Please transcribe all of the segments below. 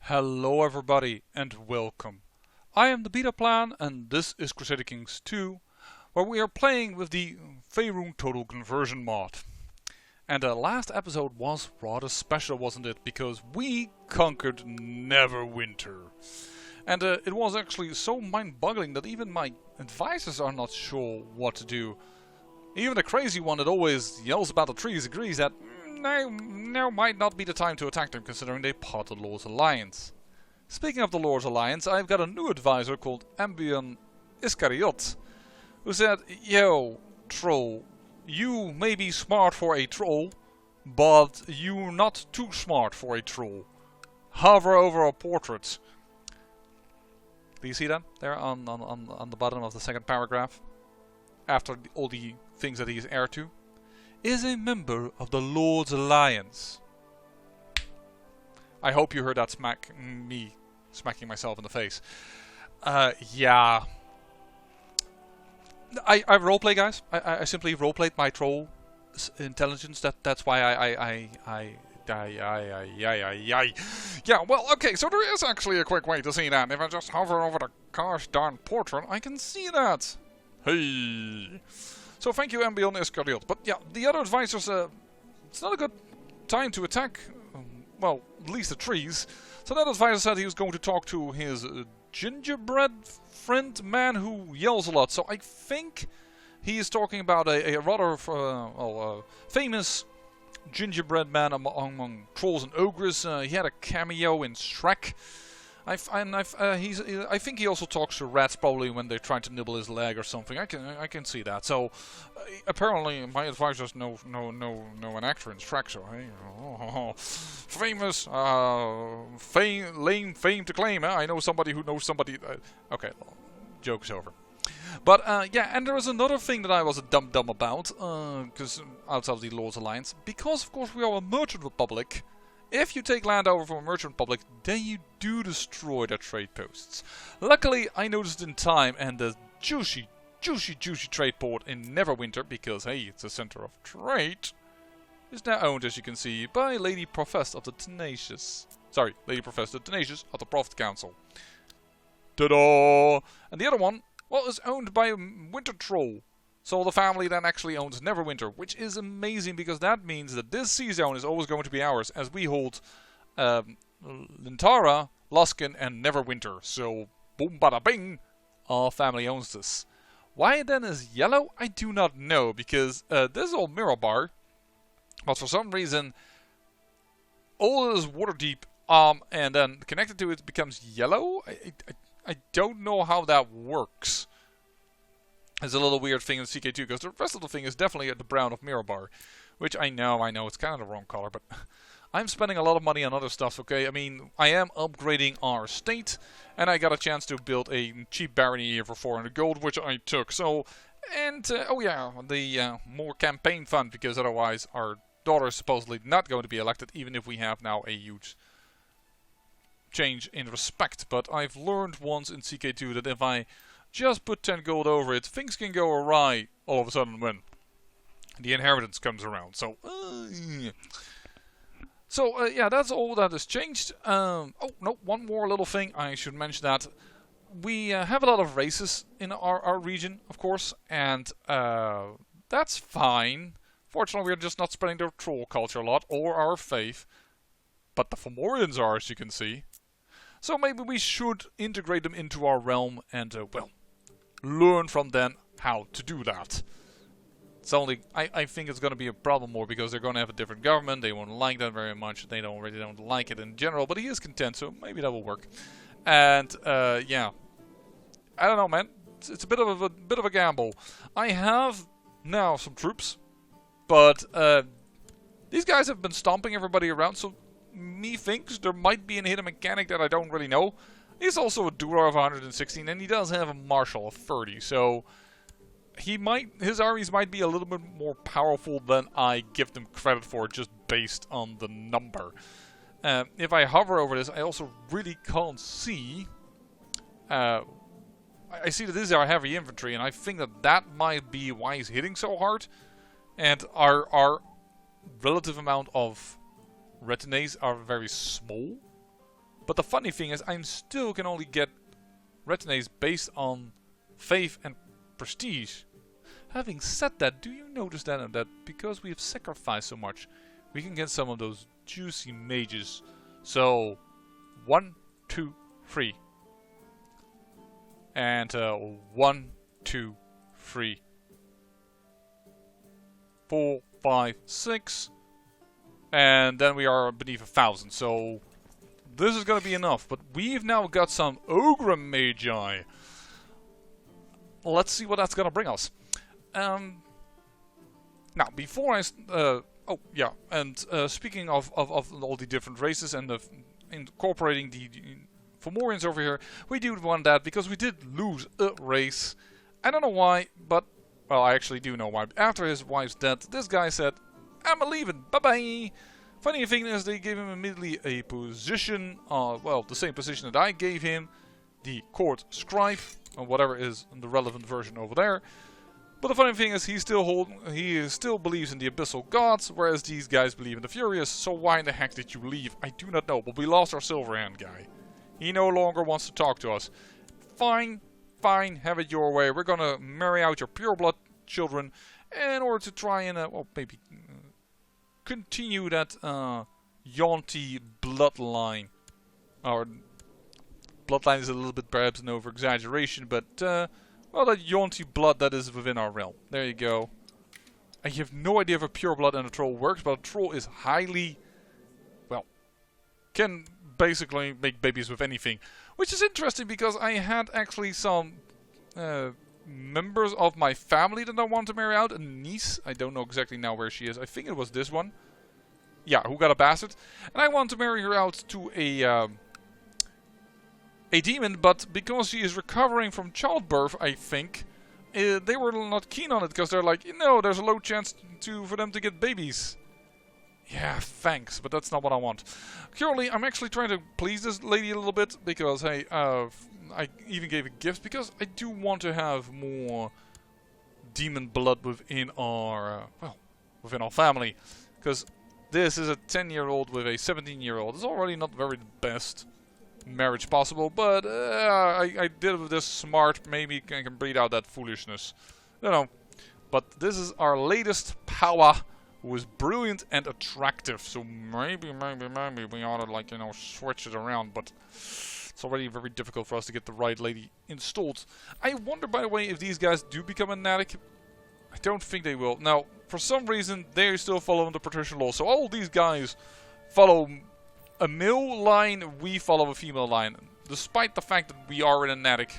Hello everybody and welcome. I am the Beta Plan and this is Crusader Kings 2, where we are playing with the Faerûn Total Conversion mod. And the last episode was rather special, wasn't it? Because we conquered Neverwinter. And it was actually so mind-boggling that even my advisors are not sure what to do. Even the crazy one that always yells about the trees agrees that now might not be the time to attack them, considering they part the Lord's Alliance. Speaking of the Lord's Alliance, I've got a new advisor called Ambion Iscariot, who said, "Yo, troll, you may be smart for a troll, but you're not too smart for a troll. Hover over a portrait." Do you see that there on the bottom of the second paragraph? After all the things that he is heir to, is a member of the Lord's Alliance. I hope you heard that me smacking myself in the face. Yeah. I roleplay, guys. I simply roleplayed my troll intelligence. That's why yeah, well, okay, so there is actually a quick way to see that. If I just hover over the gosh darn portrait, I can see that. Hey. So thank you, Ambion Iscariot. But yeah, the other advisors, it's not a good time to attack, well, at least the trees. So that advisor said he was going to talk to his gingerbread friend man who yells a lot. So I think he is talking about a rather famous gingerbread man among trolls and ogres. He had a cameo in Shrek. I think he also talks to rats, probably when they're trying to nibble his leg or something. I can see that. So apparently my advisors know an actor in Shrek. So hey, famous, lame fame to claim. I know somebody who knows somebody. Okay, joke's over. But yeah, and there was another thing that I was a dum about, because outside of the Lord's Alliance, because of course we are a merchant republic. If you take land over from a merchant republic, then you do destroy their trade posts. Luckily, I noticed in time, and the juicy trade port in Neverwinter, because hey, it's a center of trade, is now owned, as you can see, by Lady Proffit of the Tenacious. Sorry, Lady Proffit of the Tenacious of the Proffit Council. Ta-da! And the other one, well, is owned by a winter troll. So the family then actually owns Neverwinter, which is amazing because that means that this sea zone is always going to be ours, as we hold Lintara, Luskan, and Neverwinter. So boom bada bing, our family owns this. Why it then is yellow, I do not know, because this is all Mirabar, but for some reason all is water deep, and then connected to it becomes yellow. I don't know how that works. It's a little weird thing in CK2, because the rest of the thing is definitely the brown of Mirabar. Which I know it's kind of the wrong color, but I'm spending a lot of money on other stuff, okay? I mean, I am upgrading our state, and I got a chance to build a cheap barony here for 400 gold, which I took. So, and, oh yeah, the more campaign fund, because otherwise our daughter is supposedly not going to be elected, even if we have now a huge change in respect. But I've learned once in CK2 that if I just put 10 gold over it, things can go awry all of a sudden when the inheritance comes around. So, yeah, that's all that has changed. Oh, no, one more little thing. I should mention that we have a lot of races in our region, of course, and that's fine. Fortunately, we're just not spreading their troll culture a lot, or our faith. But the Fomorians are, as you can see. So maybe we should integrate them into our realm and, well, learn from them how to do that. It's only, I think it's going to be a problem more because they're going to have a different government. They won't like that very much. They really don't like it in general, but he is content, so maybe that will work. And yeah, I don't know, man. It's a bit of a gamble. I have now some troops, but these guys have been stomping everybody around, so methinks there might be a hidden mechanic that I don't really know. He's also a Dura of 116, and he does have a Marshal of 30, so his armies might be a little bit more powerful than I give them credit for, just based on the number. If I hover over this, I also really can't see. I see that these are heavy infantry, and I think that might be why he's hitting so hard. And our relative amount of retinues are very small. But the funny thing is, I still can only get retinas based on faith and prestige. Having said that, do you notice that because we have sacrificed so much, we can get some of those juicy mages. So 1, 2, 3. And 1, 2, 3. 4, 5, 6. And then we are beneath 1,000. So this is going to be enough. But we've now got some Ogre Magi. Let's see what that's going to bring us. Now, before I... oh, yeah. And speaking of all the different races and incorporating the Fomorians over here, we do want that because we did lose a race. I don't know why, but... Well, I actually do know why. After his wife's death, this guy said, I'm leaving, bye-bye. Funny thing is, they gave him immediately a position, well, the same position that I gave him, the court scribe, or whatever is the relevant version over there. But the funny thing is, he still believes in the abyssal gods, whereas these guys believe in the furious. So why in the heck did you leave? I do not know, but we lost our Silverhand guy. He no longer wants to talk to us. Fine. Fine, have it your way. We're gonna marry out your pureblood children in order to try and, well, maybe continue that Yonti bloodline. Or bloodline is a little bit perhaps an over-exaggeration, but well, that Yonti blood that is within our realm. There you go. I have no idea if a pureblood and a troll works, but a troll is highly, well, can basically make babies with anything. Which is interesting because I had actually some members of my family that I want to marry out. A niece. I don't know exactly now where she is. I think it was this one. Yeah, who got a bastard. And I want to marry her out to a demon, but because she is recovering from childbirth, I think, they were not keen on it because they're like, you know, there's a low chance for them to get babies. Yeah, thanks, but that's not what I want. Currently, I'm actually trying to please this lady a little bit because, hey, I even gave a gift because I do want to have more demon blood within our, well, within our family. Because this is a 10-year-old with a 17-year-old. It's already not very the best marriage possible, but I did it with this smart. Maybe I can breed out that foolishness. You know, but this is our latest power. Who is brilliant and attractive, so maybe we ought to, like, you know, switch it around, but it's already very difficult for us to get the right lady installed. I wonder, by the way, if these guys do become a Natic. I don't think they will. Now, for some reason, they're still following the patrician law, so all these guys follow a male line, we follow a female line, despite the fact that we are in a Natic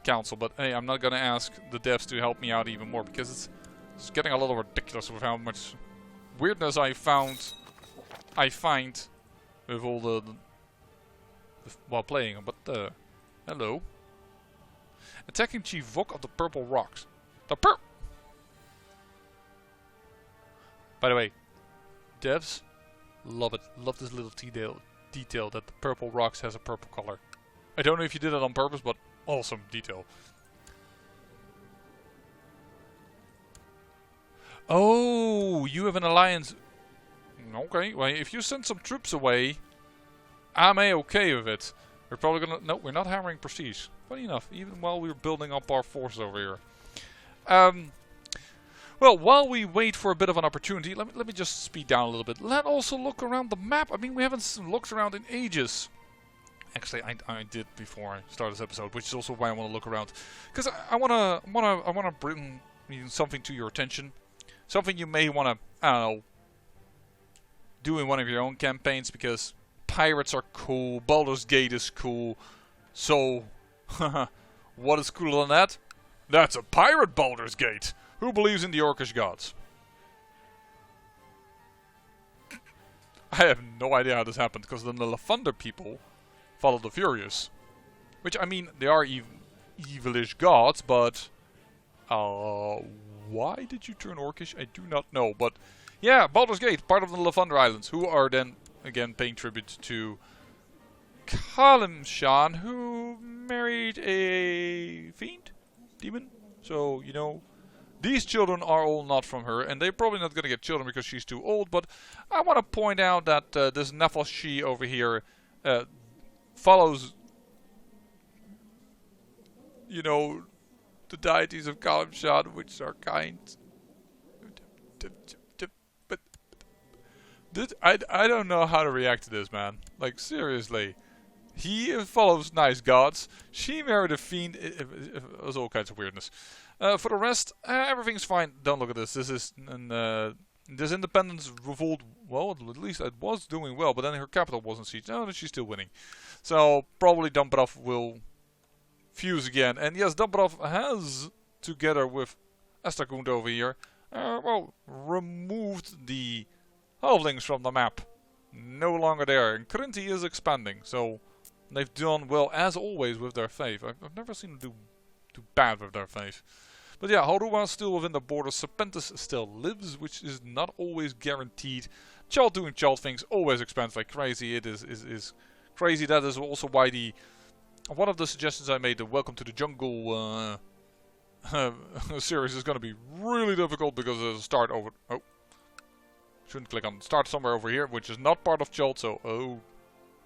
council. But hey, I'm not gonna ask the devs to help me out even more, because it's getting a little ridiculous with how much weirdness I find with all the while playing. But hello, attacking Chief Vok of the Purple Rocks. By the way, devs love it. Love this little detail that the Purple Rocks has a purple color. I don't know if you did it on purpose, but awesome detail. Oh, you have an alliance. Okay, well, if you send some troops away, I'm okay with it. We're probably gonna... No, we're not hammering prestige. Funny enough, even while we're building up our force over here. Well, while we wait for a bit of an opportunity, let me just speed down a little bit. Let's also look around the map. I mean, we haven't looked around in ages. Actually, I did before I started this episode, which is also why I want to look around, because I wanna bring something to your attention. Something you may want to, I don't know, do in one of your own campaigns, because pirates are cool, Baldur's Gate is cool, so, what is cooler than that? That's a pirate Baldur's Gate! Who believes in the Orcish gods? I have no idea how this happened, because then the Lathunder people follow the Furious. Which, I mean, they are evilish gods, but... why did you turn Orcish? I do not know, but yeah, Baldur's Gate, part of the Lathunder Islands, who are then again paying tribute to Kalimshan, who married a fiend, demon. So you know, these children are all not from her, and they're probably not gonna get children because she's too old. But I want to point out that this Nefelshi over here follows, you know, the deities of Kalimshan, which are kind. But I don't know how to react to this, man. Like, seriously. He follows nice gods. She married a fiend. It was all kinds of weirdness. For the rest, everything's fine. Don't look at this. This is this independence revolt. Well, at least it was doing well, but then her capital wasn't sieged. No, she's still winning. So probably Dumbarov will fuse again. And yes, Dumbarov has, together with Estakund over here, well, removed the halflings from the map. No longer there. And Krinti is expanding. So they've done well, as always, with their faith. I've never seen them do bad with their faith. But yeah, Haruma is still within the borders. Serpentis still lives, which is not always guaranteed. Chult doing Chult things always expands like crazy. It is crazy. That is also why one of the suggestions I made, the Welcome to the Jungle series, is going to be really difficult because there's a start over. Oh, shouldn't click on start somewhere over here, which is not part of Chult. So oh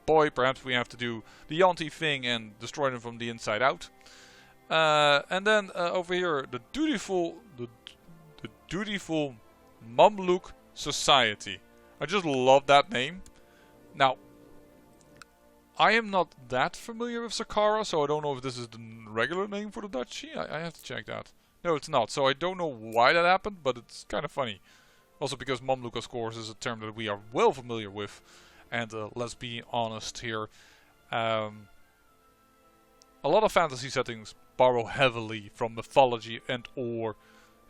boy, perhaps we have to do the Yanti thing and destroy them from the inside out. And then over here, the dutiful Mamluk Society. I just love that name. Now, I am not that familiar with Saqqara, so I don't know if this is the regular name for the duchy. I have to check that. No, it's not. So I don't know why that happened, but it's kind of funny. Also because Mamluk, of course, is a term that we are well familiar with. And let's be honest here. A lot of fantasy settings borrow heavily from mythology and or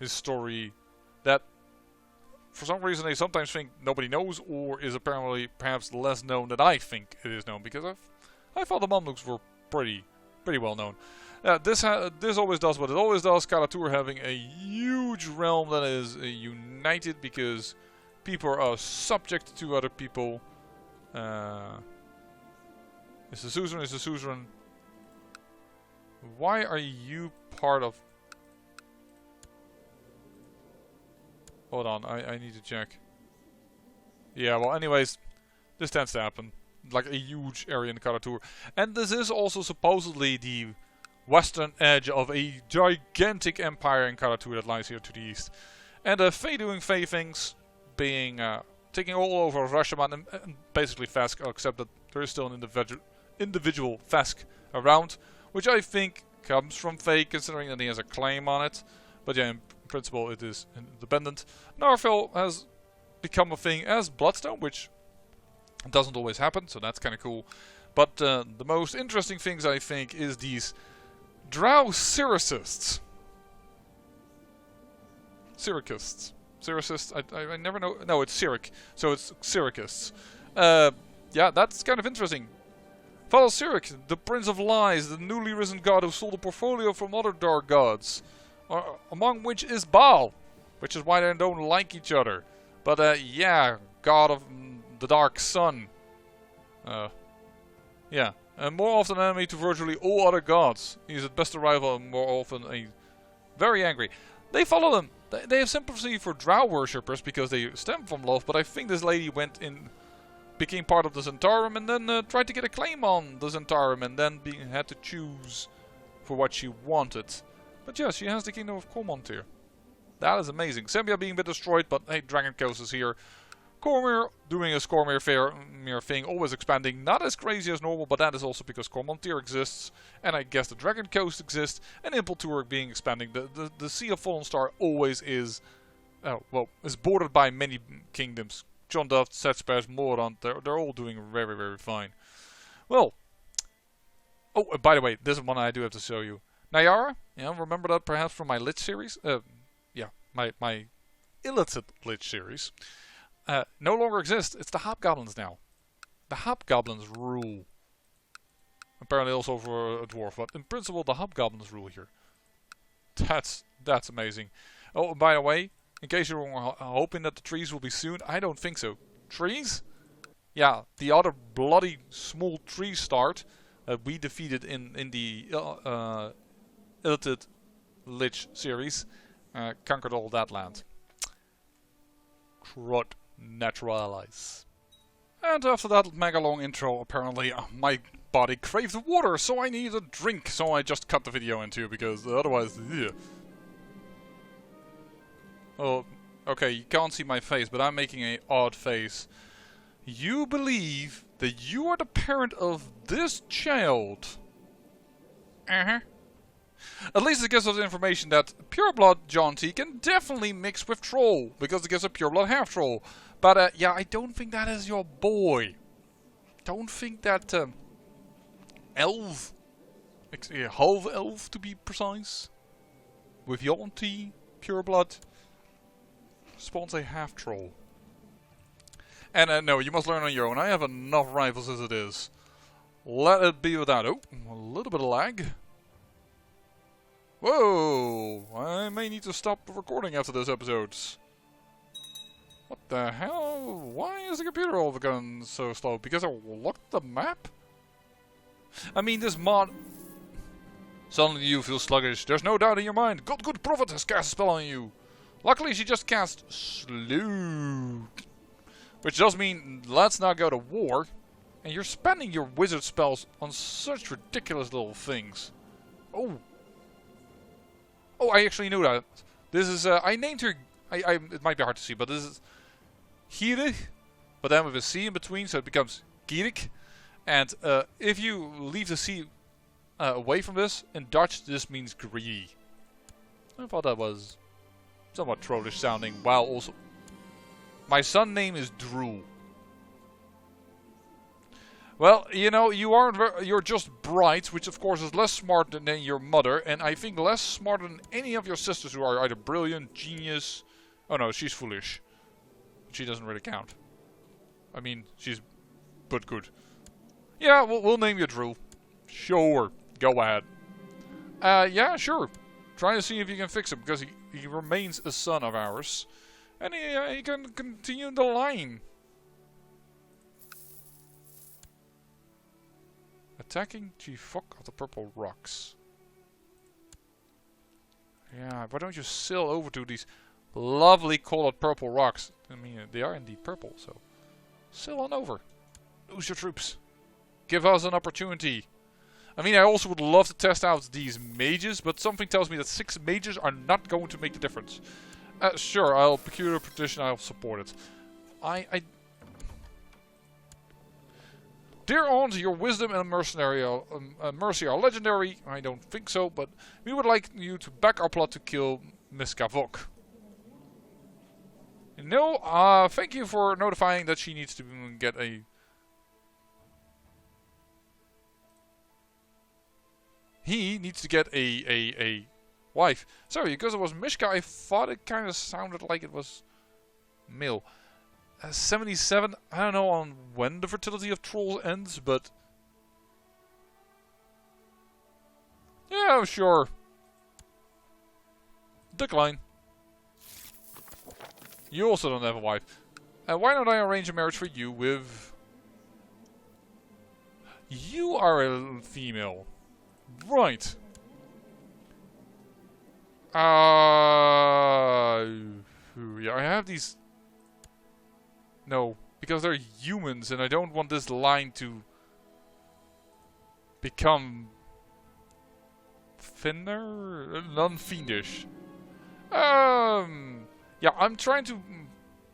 history that for some reason they sometimes think nobody knows, or is apparently perhaps less known than I think it is known, because I thought the Mamluks were pretty well known. This always does what it always does. CK2 having a huge realm that is united because people are subject to other people. Is the suzerain? Why are you part of... Hold on, I need to check. Yeah, well anyways, this tends to happen. Like a huge area in CK2. And this is also supposedly the western edge of a gigantic empire in CK2 that lies here to the east. And Fae doing Fae things, being taking all over Russia and basically Fesk, except that there is still an individual Fesk around, which I think comes from Fae, considering that he has a claim on it. But yeah, in principle it is independent. Narfell has become a thing as Bloodstone, which doesn't always happen, so that's kind of cool. But the most interesting things, I think, is these Drow Syracists. Syracists, I never know. No, it's Cyric, so it's Syracists. Yeah, that's kind of interesting. Follow Cyric, the Prince of Lies, the newly risen god who stole the portfolio from other dark gods. Among which is Baal, which is why they don't like each other. But yeah, god of the dark sun. Yeah, and more often an enemy to virtually all other gods. He is at best a rival and more often a very angry. They follow him. They have sympathy for Drow worshippers because they stem from love, but I think this lady went in, became part of the Zentarum, and then tried to get a claim on the Zentarum, and then had to choose for what she wanted. But yeah, she has the Kingdom of Cormont here. That is amazing. Zambia being a bit destroyed, but hey, Dragon Coast is here. Cormyr doing a Cormyr thing, always expanding. Not as crazy as normal, but that is also because Cormontier exists. And I guess the Dragon Coast exists. And Impeltur being expanding. The Sea of Fallen Star always is, well, is bordered by many kingdoms. John Duft, Setspers, Morant, they're all doing very fine. Well, oh, by the way, this is one I do have to show you. Nyara, yeah, remember that perhaps from my Lich series? Yeah, my illicit Lich series. No longer exists. It's the Hobgoblins now. The Hobgoblins rule. Apparently also for a dwarf, but in principle the Hobgoblins rule here. That's amazing. Oh, by the way, in case you were hoping that the trees will be soon, I don't think so. Trees? Yeah, the other bloody small tree start that we defeated in the Illithid Lich series conquered all that land. Crud. Naturalize. And after that mega long intro, apparently my body craved water, so I need a drink. So I just cut the video in two because otherwise, yeah. Oh, okay, you can't see my face, but I'm making an odd face. You believe that you are the parent of this child? Uh-huh. At least it gives us information that pureblood John T can definitely mix with troll, because it gives a pureblood half-troll. But yeah, I don't think that is your boy. Don't think that elf, half elf to be precise, with John T pureblood spawns a half-troll. And no, you must learn on your own. I have enough rifles as it is. Let it be without. Oh, a little bit of lag. Whoa! I may need to stop recording after this episode. What the hell? Why is the computer all of a sudden so slow? Because I locked the map? I mean, this mod... Suddenly you feel sluggish. There's no doubt in your mind. Good Proffit has cast a spell on you. Luckily she just cast Sloot. Which does mean let's not go to war. And you're spending your wizard spells on such ridiculous little things. Oh. Oh, I actually knew that. This is, I named her, it might be hard to see, but this is Gierig, but then with a C in between, so it becomes Gierig. And if you leave the C away from this, in Dutch this means greedy. I thought that was somewhat trollish sounding, while also... My son name is Drew. Well, you know, you're just bright, which of course is less smart than your mother, and I think less smart than any of your sisters who are either brilliant, genius... Oh no, she's foolish. She doesn't really count. I mean, she's but good. Yeah, we'll name you Drew. Sure, go ahead. Yeah, sure. Try to see if you can fix him, because he remains a son of ours. And he can continue the line. Attacking the fuck of the purple rocks. Yeah, why don't you sail over to these lovely colored purple rocks? I mean, they are indeed purple, so sail on over. Lose your troops. Give us an opportunity. I mean, I also would love to test out these mages, but something tells me that 6 mages are not going to make the difference. Sure, I'll procure a petition, I'll support it. Dear Aunt, your wisdom and mercy are legendary. I don't think so, but we would like you to back our plot to kill Miss Kavok. No, thank you for notifying that she needs to get a... He needs to get a wife. Sorry, because it was Mishka, I thought it kind of sounded like it was male. 77, I don't know on when the fertility of trolls ends, but... Yeah, sure. Decline. You also don't have a wife. Why don't I arrange a marriage for you with... You are a female. Right. Yeah, I have these... No, because they're humans and I don't want this line to become thinner, non-fiendish. Yeah, I'm trying to...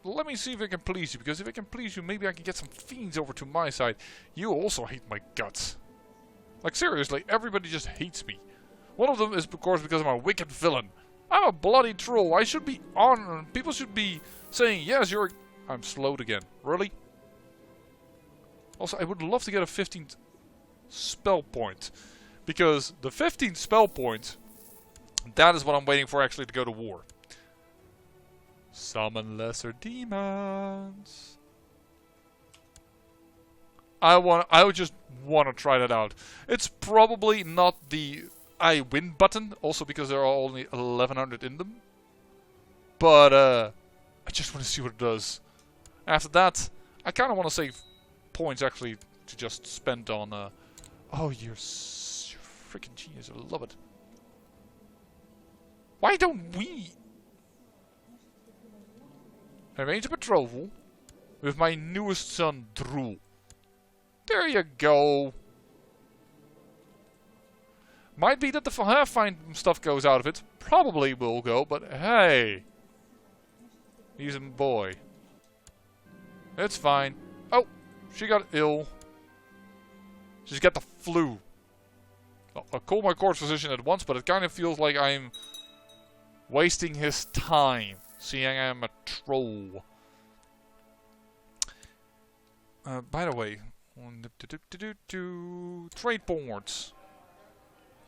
Let me see if I can please you, because if I can please you, maybe I can get some fiends over to my side. You also hate my guts. Like seriously, everybody just hates me. One of them is of course because I'm a wicked villain. I'm a bloody troll. I should be on... People should be saying, yes, you're... I'm slowed again. Really? Also, I would love to get a 15th spell point. Because the 15th spell point, that is what I'm waiting for actually to go to war. Summon lesser demons. I would just want to try that out. It's probably not the I win button, also because there are only 1100 in them. But I just want to see what it does. After that, I kind of want to save points actually to just spend on... oh, you're freaking genius. I love it. Why don't we arrange a betrothal with my newest son, Drew? There you go. Might be that the fine stuff goes out of it. Probably will go, but hey. He's a boy. It's fine. Oh, she got ill. She's got the flu. I'll call my court physician at once, but it kind of feels like I'm wasting his time, seeing I'm a troll. By the way, trade ports.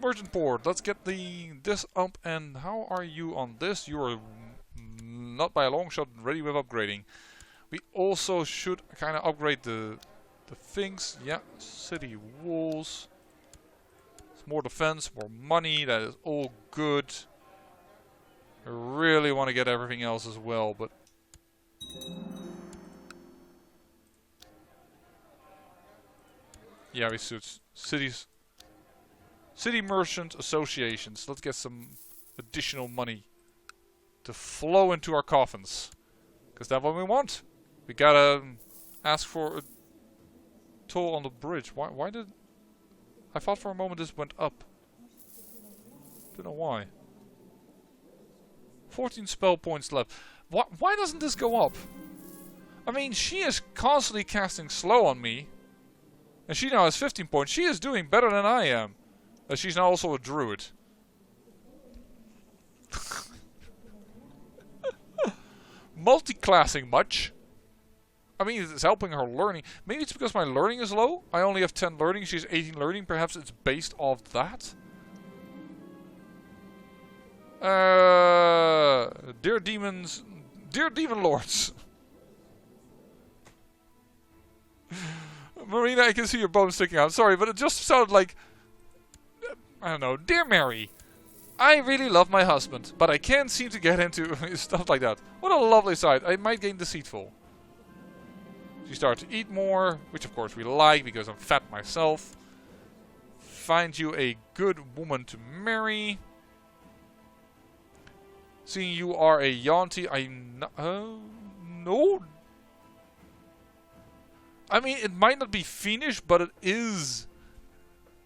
Merchant port. Let's get this up. And how are you on this? You are not by a long shot ready with upgrading. We also should kind of upgrade the things. Yeah, city walls. It's more defense, more money. That is all good. I really want to get everything else as well, but yeah, we should city merchant associations. Let's get some additional money to flow into our coffins, because that's what we want. We gotta ask for a toll on the bridge. Why did I thought for a moment this went up? Don't know why. 14 spell points left. Why doesn't this go up? I mean, she is constantly casting slow on me. And she now has 15 points. She is doing better than I am. She's now also a druid. Multi-classing much. I mean, it's helping her learning. Maybe it's because my learning is low. I only have 10 learning. She's 18 learning. Perhaps it's based off that. Dear demons, dear demon lords. Marina, I can see your bone sticking out. Sorry, but it just sounded like, I don't know. Dear Mary, I really love my husband, but I can't seem to get into stuff like that. What a lovely sight. I might gain deceitful. She starts to eat more, which of course we like because I'm fat myself. Find you a good woman to marry. Seeing you are a Yanti, no. I mean, it might not be Fiendish, but it is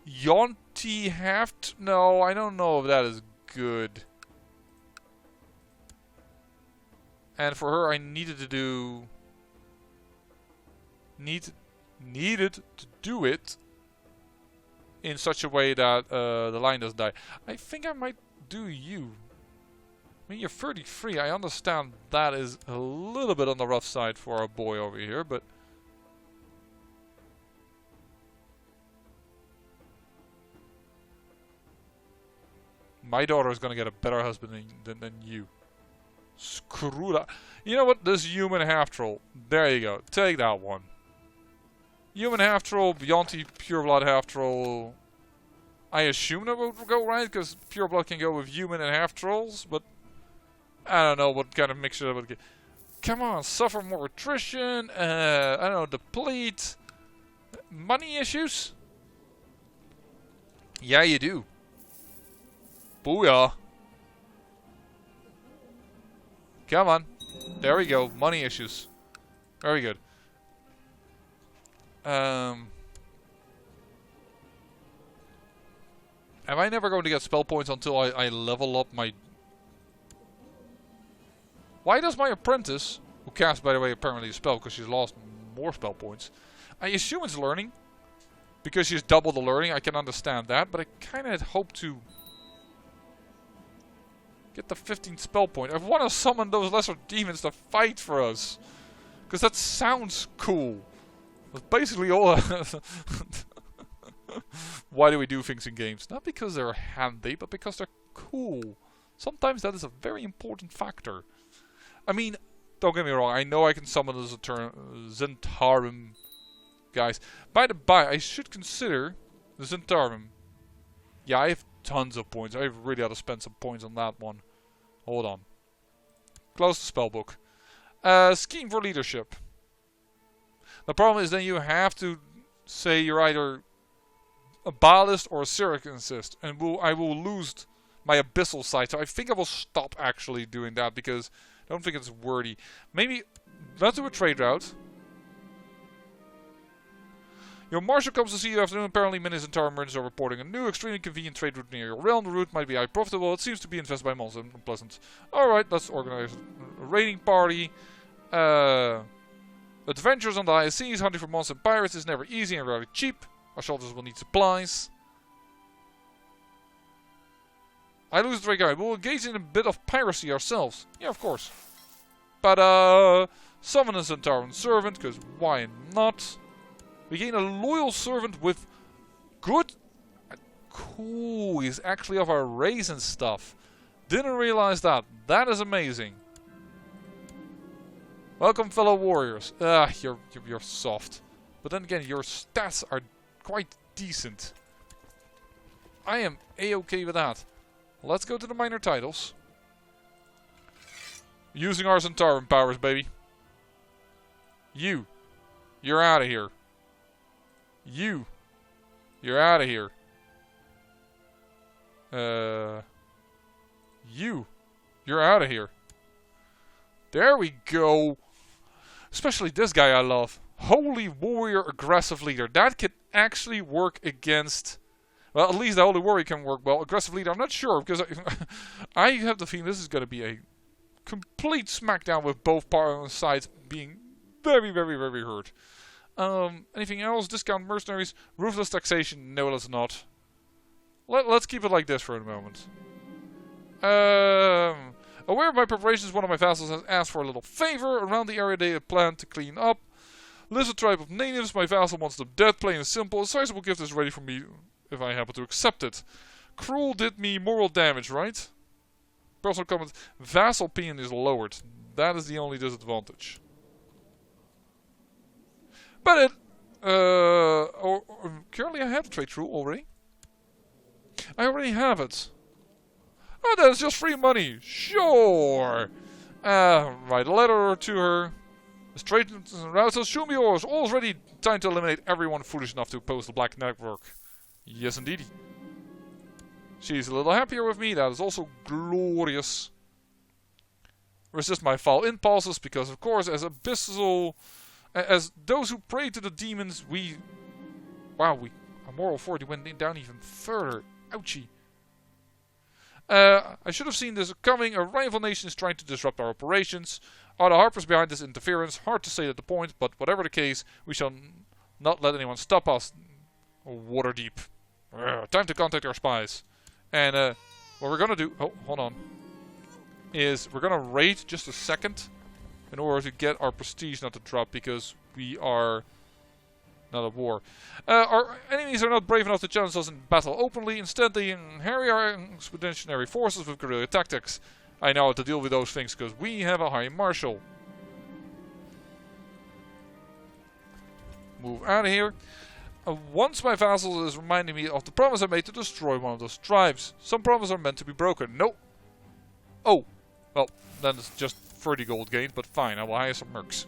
Yanti Haft. No, I don't know if that is good. And for her, I needed to do. Needed to do it in such a way that the line doesn't die. I think I might do you. I mean, you're 33. I understand that is a little bit on the rough side for our boy over here, but my daughter is going to get a better husband than you. Screw that. You know what? This human half-troll. There you go. Take that one. Human half-troll, Yanti pureblood half-troll. I assume that would go right, because pureblood can go with human and half-trolls, but I don't know what kind of mixture that would get. Come on, suffer more attrition, I don't know, deplete. Money issues? Yeah, you do. Booyah. Come on. There we go, money issues. Very good. Am I never going to get spell points until I level up my... Why does my apprentice, who casts, by the way, apparently a spell because she's lost more spell points, I assume it's learning, because she's double the learning. I can understand that, but I kind of hope to get the 15 spell point. I want to summon those lesser demons to fight for us, because that sounds cool. That's basically all. Why do we do things in games? Not because they're handy, but because they're cool. Sometimes that is a very important factor. I mean, don't get me wrong, I know I can summon the Zentarum guys. By the by, I should consider the Zentarum. Yeah, I have tons of points. I really ought to spend some points on that one. Hold on. Close the spellbook. Scheme for leadership. The problem is then you have to say you're either a Ballast or a Syracancist, and I will lose my Abyssal Sight. So I think I will stop actually doing that because I don't think it's worthy. Maybe let's do a trade route. Your marshal comes to see you afternoon. Apparently, many entire merchants are reporting a new, extremely convenient trade route near your realm. The route might be highly profitable. It seems to be infested by monsters. Unpleasant. Alright, let's organize a raiding party. Adventures on the high seas, hunting for monsters and pirates is never easy and rarely cheap. Our soldiers will need supplies. I lose the trade guide. We'll engage in a bit of piracy ourselves. Yeah, of course. But summon a Centauran servant, because why not? We gain a loyal servant with good... Cool, he's actually of our race and stuff. Didn't realize that. That is amazing. Welcome, fellow warriors. You're soft. But then again, your stats are quite decent. I am a-okay with that. Let's go to the minor titles. Using our Centauran powers, baby. You're out of here. You're out of here. You're out of here. There we go. Especially this guy I love. Holy Warrior Aggressive Leader. That can actually work against... Well, at least the Holy Warrior can work well. Aggressive Leader, I'm not sure. Because I have the feeling this is going to be a complete smackdown with both sides being very, very, very hurt. Anything else? Discount mercenaries. Ruthless taxation. No, let's not. Let's keep it like this for a moment. Aware of my preparations, one of my vassals has asked for a little favor. Around the area they had planned to clean up. Lives a tribe of natives. My vassal wants them dead, plain and simple. A sizable gift is ready for me if I happen to accept it. Cruel did me moral damage, right? Personal comment. Vassal opinion is lowered. That is the only disadvantage. But currently I have the trade rule already. I already have it. Oh, that's just free money. Sure. Write a letter to her. Straight routes will show me yours. All's ready. Time to eliminate everyone foolish enough to oppose the Black Network. Yes, indeedy. She's a little happier with me. That is also glorious. Resist my foul impulses because, of course, as abyssal, as those who pray to the demons, our moral authority went down even further. Ouchie. I should have seen this coming. A rival nation is trying to disrupt our operations. Are the Harpers behind this interference? Hard to say at the point, but whatever the case, we shall not let anyone stop us. Waterdeep. Time to contact our spies. And what we're gonna do, hold on, is we're gonna raid just a second in order to get our prestige not to drop because we are not at war. Our enemies are not brave enough to challenge us in battle openly. Instead, they harry our expeditionary forces with guerrilla tactics. I know how to deal with those things because we have a high marshal. Move out of here. Once my vassal is reminding me of the promise I made to destroy one of those tribes. Some promises are meant to be broken. No. Oh. Well, then it's just 30 gold gained, but fine. I will hire some mercs.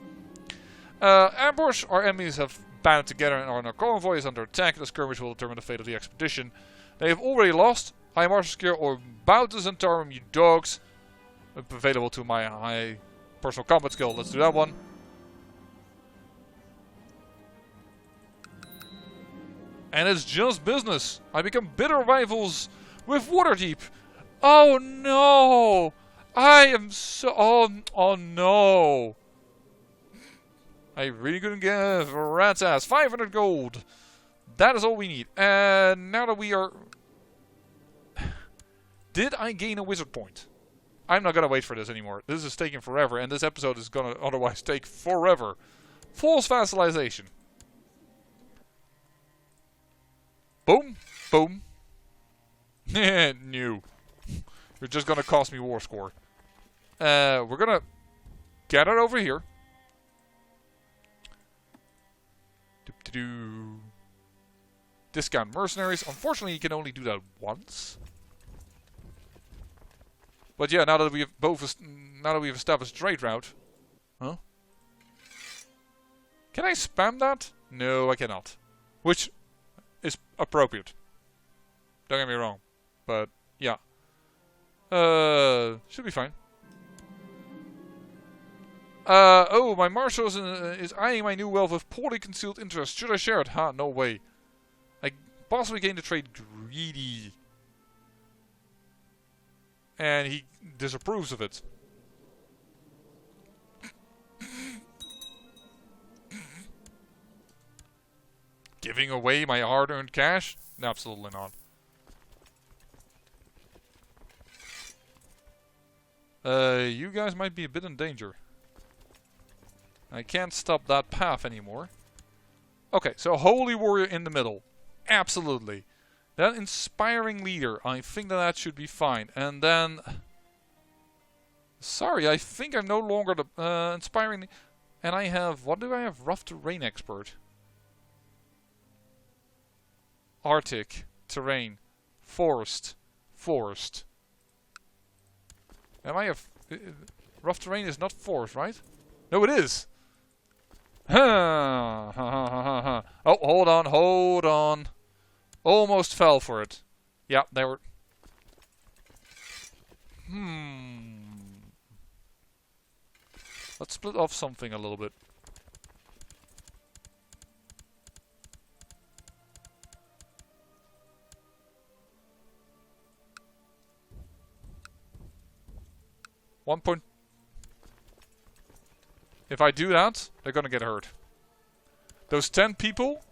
Ambush. Our enemies have banded together and our convoy is under attack. The skirmish will determine the fate of the expedition. They have already lost. High martial skill or bow to Centaurum, you dogs. Available to my high personal combat skill. Let's do that one. And it's just business. I become bitter rivals with Waterdeep. Oh no! I am so... Oh no! I really couldn't get a rat's ass. 500 gold. That is all we need. And now that we are... Did I gain a wizard point? I'm not gonna wait for this anymore. This is taking forever, and this episode is gonna otherwise take forever. False vassalization. Boom, boom. New. You're just gonna cost me war score. We're gonna get it over here. Discount mercenaries. Unfortunately, you can only do that once. But yeah, now that we have established trade route, huh? Can I spam that? No, I cannot. Which is appropriate. Don't get me wrong, but yeah, should be fine. Oh, my marshal is eyeing my new wealth with poorly concealed interest. Should I share it? Ha, no way. I possibly gained the trait greedy. And he disapproves of it. Giving away my hard-earned cash? No, absolutely not. You guys might be a bit in danger. I can't stop that path anymore. Okay, so Holy Warrior in the middle. Absolutely. Then Inspiring Leader. I think that should be fine. And then... Sorry, I think I'm no longer the Inspiring... And I have... What do I have? Rough Terrain Expert. Arctic. Terrain. Forest. Forest. Am I a... rough terrain is not forest, right? No, it is! Oh, hold on, hold on. Almost fell for it. Yeah, they were... Let's split off something a little bit. If I do that, they're gonna get hurt. Those 10 people,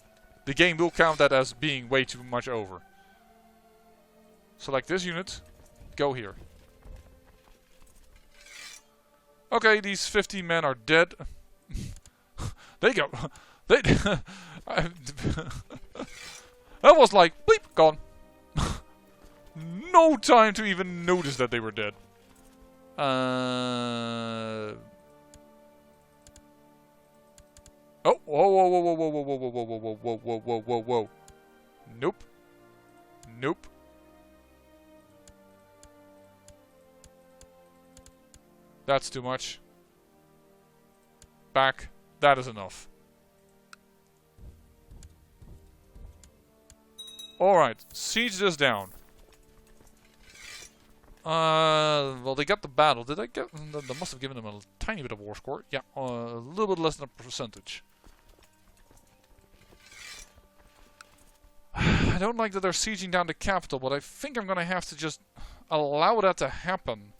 the game will count that as being way too much over. Select this unit, go here. Okay, these 50 men are dead. They go. They. That was like bleep gone. No time to even notice that they were dead. Oh, whoa, whoa, whoa, whoa, whoa, whoa, whoa, whoa, whoa, whoa, whoa, whoa, whoa, whoa, whoa. Nope. Nope. That's too much. Back. That is enough. Alright, siege this down. Well, they got the battle. Did I get... They must have given them a tiny bit of war score. Yeah, a little bit less than a percentage. I don't like that they're sieging down the capital, but I think I'm gonna have to just allow that to happen.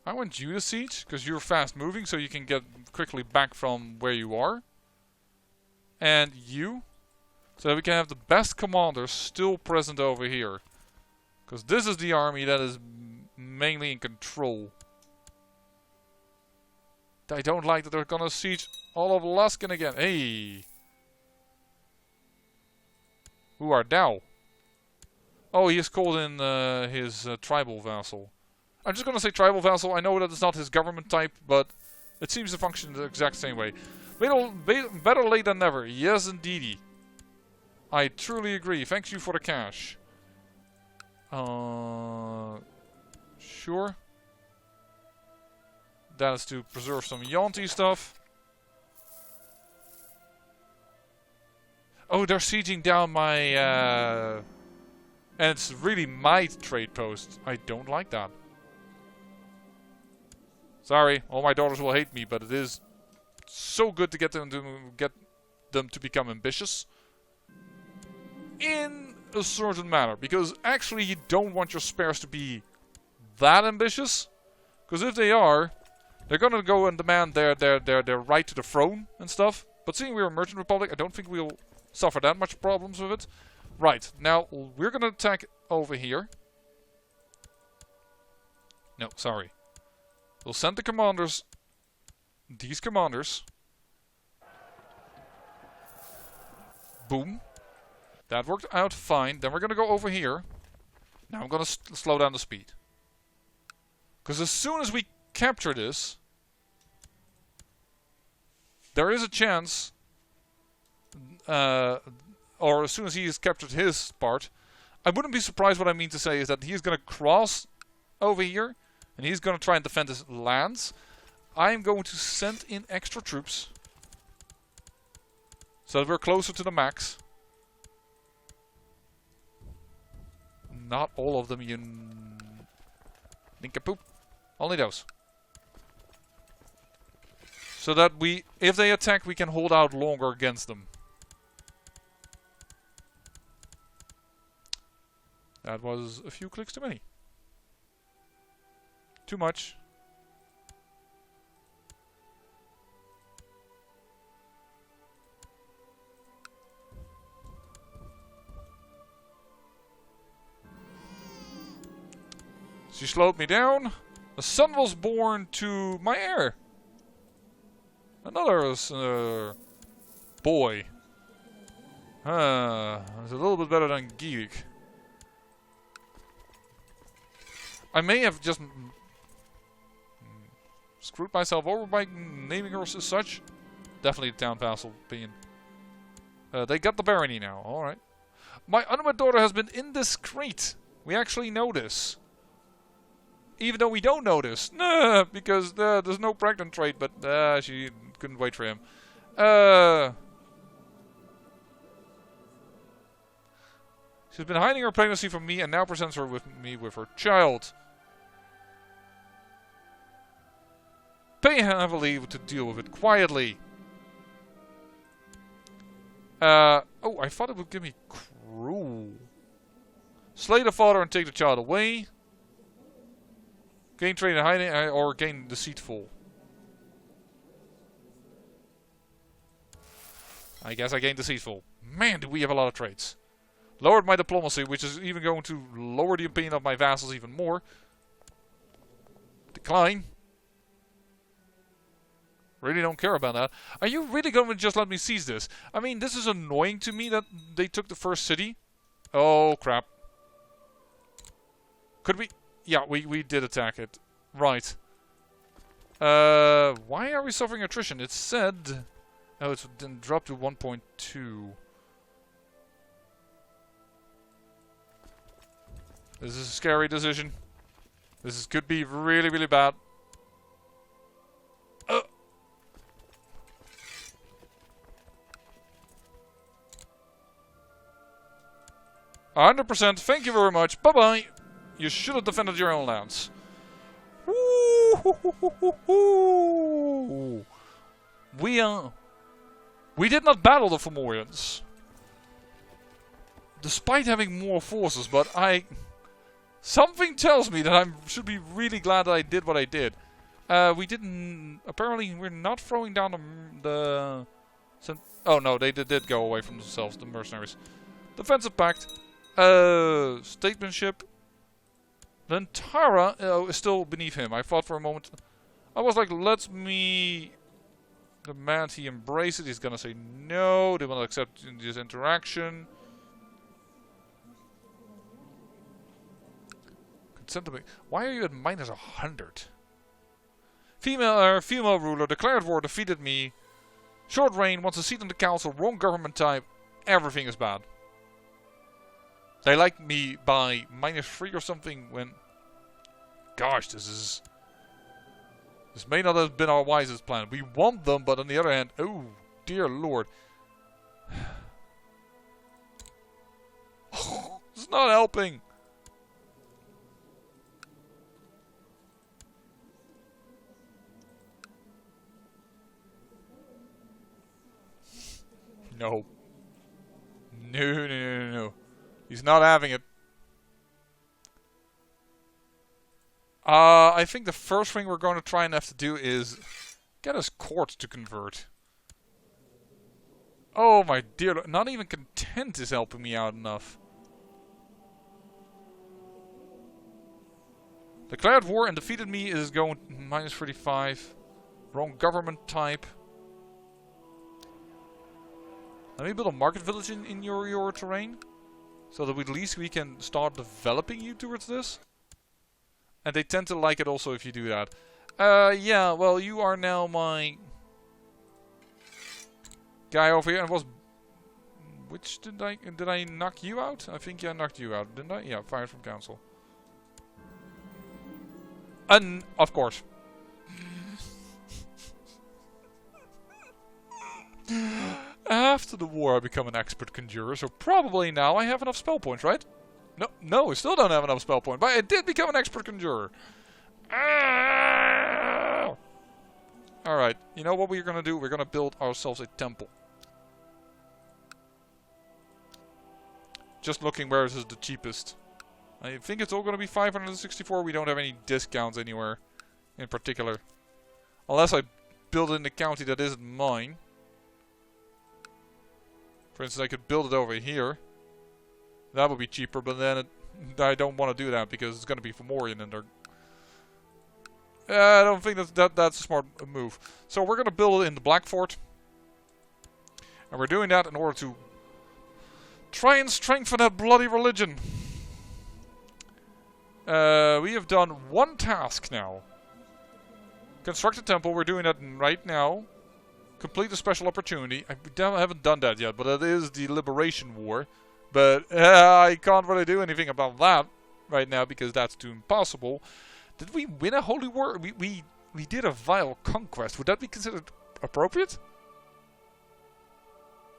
I want you to siege, because you're fast moving, so you can get quickly back from where you are. And you. So that we can have the best commanders still present over here. Because this is the army that is mainly in control. I don't like that they're gonna siege all of Luskin again. Hey! Who are thou? Oh, he is called in his tribal vassal. I'm just gonna say tribal vassal. I know that it's not his government type, but it seems to function the exact same way. Better late than never. Yes, indeedy. I truly agree. Thanks you for the cash. Sure. That is to preserve some Yonti stuff. Oh, they're sieging down my... and it's really my trade post. I don't like that. Sorry, all my daughters will hate me, but it is so good to get them to become ambitious. In a certain manner. Because actually you don't want your spares to be that ambitious. Because if they are... They're gonna go and demand their right to the throne and stuff. But seeing we're a merchant republic, I don't think we'll suffer that much problems with it. Right, now we're gonna attack over here. No, sorry. We'll send the commanders, these commanders. Boom. That worked out fine. Then we're gonna go over here. Now I'm gonna slow down the speed. Because as soon as we capture this, there is a chance, or as soon as he has captured his part, I wouldn't be surprised. What I mean to say is that he's going to cross over here, and he's going to try and defend his lands. I am going to send in extra troops, so that we're closer to the max. Not all of them, Nincompoop. Only those. So that we, if they attack, we can hold out longer against them. That was a few clicks too many. Too much. She slowed me down. A son was born to my heir. Another boy. It's a little bit better than Geek. I may have just screwed myself over by naming her as such. Definitely the town vassal opinion. They got the barony now. Alright. My unwed daughter has been indiscreet. We actually know this. Even though we don't know this. Nah, because there's no pregnant trait, but she couldn't wait for him. She's been hiding her pregnancy from me and now presents her with me with her child. Pay heavily to deal with it quietly. Oh, I thought it would give me cruel. Slay the father and take the child away. Gain trade in hiding or gain deceitful. I guess I gained deceitful. Man, do we have a lot of traits. Lowered my diplomacy, which is even going to lower the opinion of my vassals even more. Decline. Really don't care about that. Are you really going to just let me seize this? I mean, this is annoying to me that they took the first city. Oh, crap. Could we... Yeah, we did attack it. Right. Why are we suffering attrition? It said... Oh, it's then dropped to 1.2. This is a scary decision. This could be really, really bad. 100%. Thank you very much. Bye-bye. You should have defended your own lands. We did not battle the Fomorians. Despite having more forces, but something tells me that I should be really glad that I did what I did. We didn't... Apparently, we're not throwing down the oh no, they did go away from themselves, the mercenaries. Defensive pact. Statesmanship. Then Tara is still beneath him. I thought for a moment... I was like, let me... demand he embrace it. He's gonna say no. They will not accept this interaction. Consent to me. Why are you at minus 100? Female ruler declared war, defeated me. Short reign, wants a seat in the council, wrong government type. Everything is bad. They like me by -3 or something when... Gosh, this may not have been our wisest plan. We want them, but on the other hand... Oh, dear lord. It's not helping. No. No. He's not having it. I think the first thing we're going to try and have to do is get his court to convert. Oh my dear, not even content is helping me out enough. Declared war and defeated me is going -35. Wrong government type. Let me build a market village in your terrain. So that at least we can start developing you towards this. And they tend to like it also if you do that. Yeah, well, you are now my guy over here. And was... Which did I knock you out? I think I knocked you out, didn't I? Yeah, fired from council. And, of course. After the war I become an expert conjurer, so probably now I have enough spell points, right? No, I still don't have enough spell points, but I did become an expert conjurer. Alright, you know what we're gonna do? We're gonna build ourselves a temple. Just looking where is the cheapest. I think it's all gonna be 564. We don't have any discounts anywhere in particular. Unless I build it in the county that isn't mine. For instance, I could build it over here. That would be cheaper, but then I don't want to do that because it's going to be Fomorian and they're... I don't think that's a smart move. So we're going to build it in the Black Fort. And we're doing that in order to try and strengthen that bloody religion. We have done one task now. Construct a temple, we're doing that right now. Complete a special opportunity. I haven't done that yet, but that is the Liberation War. But I can't really do anything about that right now because that's too impossible. Did we win a holy war? We did a vile conquest. Would that be considered appropriate?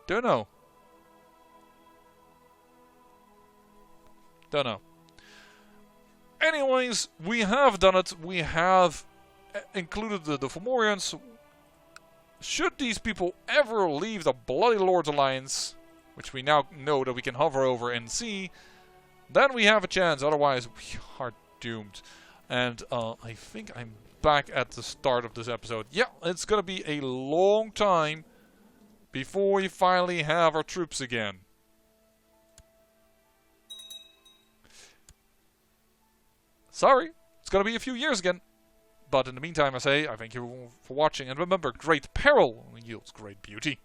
Don't know. Don't know. Anyways, we have done it. We have included the Fomorians. Should these people ever leave the Bloody Lords Alliance, which we now know that we can hover over and see, then we have a chance. Otherwise, we are doomed. And I think I'm back at the start of this episode. Yeah, it's going to be a long time before we finally have our troops again. Sorry, it's going to be a few years again. But in the meantime, I say, I thank you for watching. And remember, great peril yields great beauty.